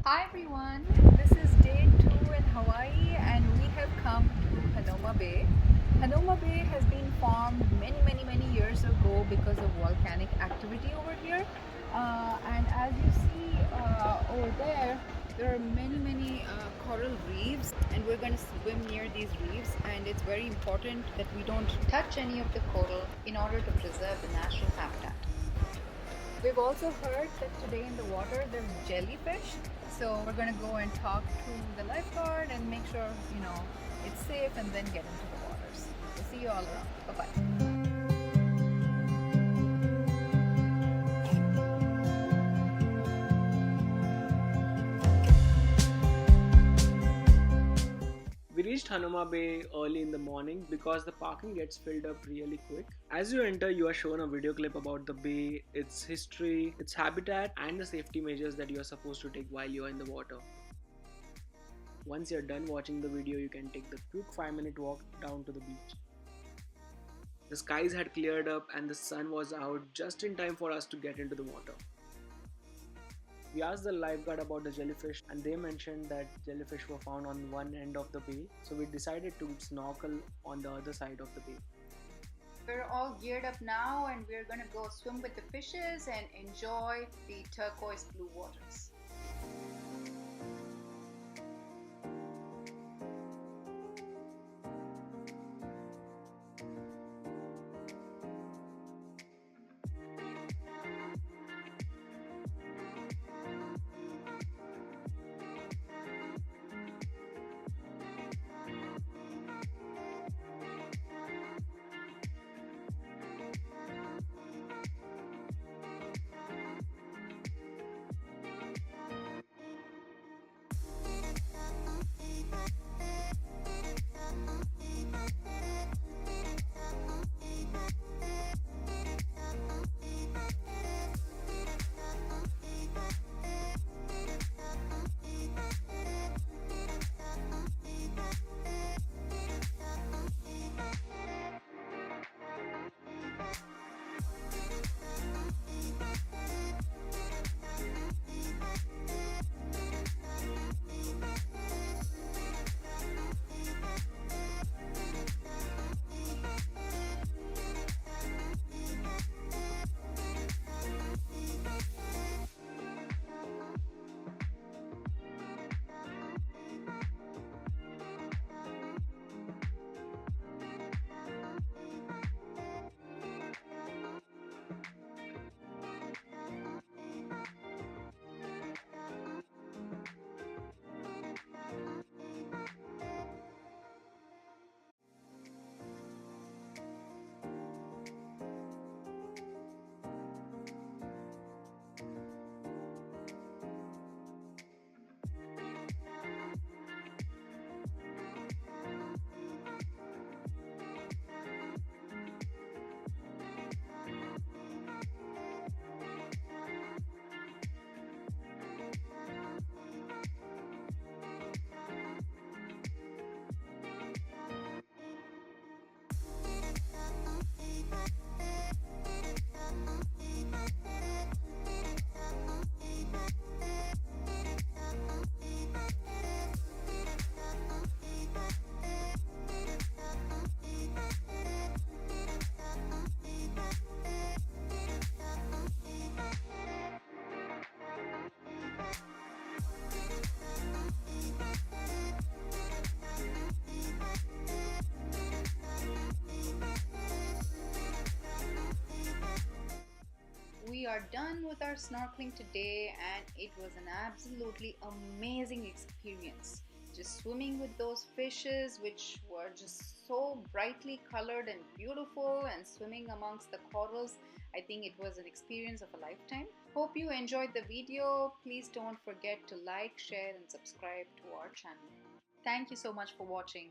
Hi everyone, this is day 2 in Hawaii and we have come to Hanauma Bay. Hanauma Bay has been formed many years ago because of volcanic activity over here. And as you see over there are many coral reefs and we're going to swim near these reefs, and it's very important that we don't touch any of the coral in order to preserve the natural habitat. We've also heard that today in the water there's jellyfish. So we're gonna go and talk to the lifeguard and make sure, it's safe and then get into the waters. We'll see you all around. Bye-bye. We reached Hanauma Bay early in the morning because the parking gets filled up really quick. As you enter, you are shown a video clip about the bay, its history, its habitat, and the safety measures that you are supposed to take while you are in the water. Once you're done watching the video, you can take the quick 5-minute walk down to the beach. The skies had cleared up and the sun was out just in time for us to get into the water. We asked the lifeguard about the jellyfish and they mentioned that jellyfish were found on one end of the bay, so we decided to snorkel on the other side of the bay. We're all geared up now and we're gonna go swim with the fishes and enjoy the turquoise blue waters. We are done with our snorkeling today and it was an absolutely amazing experience. Just swimming with those fishes which were just so brightly colored and beautiful, and swimming amongst the corals. I think it was an experience of a lifetime. Hope you enjoyed the video. Please don't forget to like, share and subscribe to our channel. Thank you so much for watching.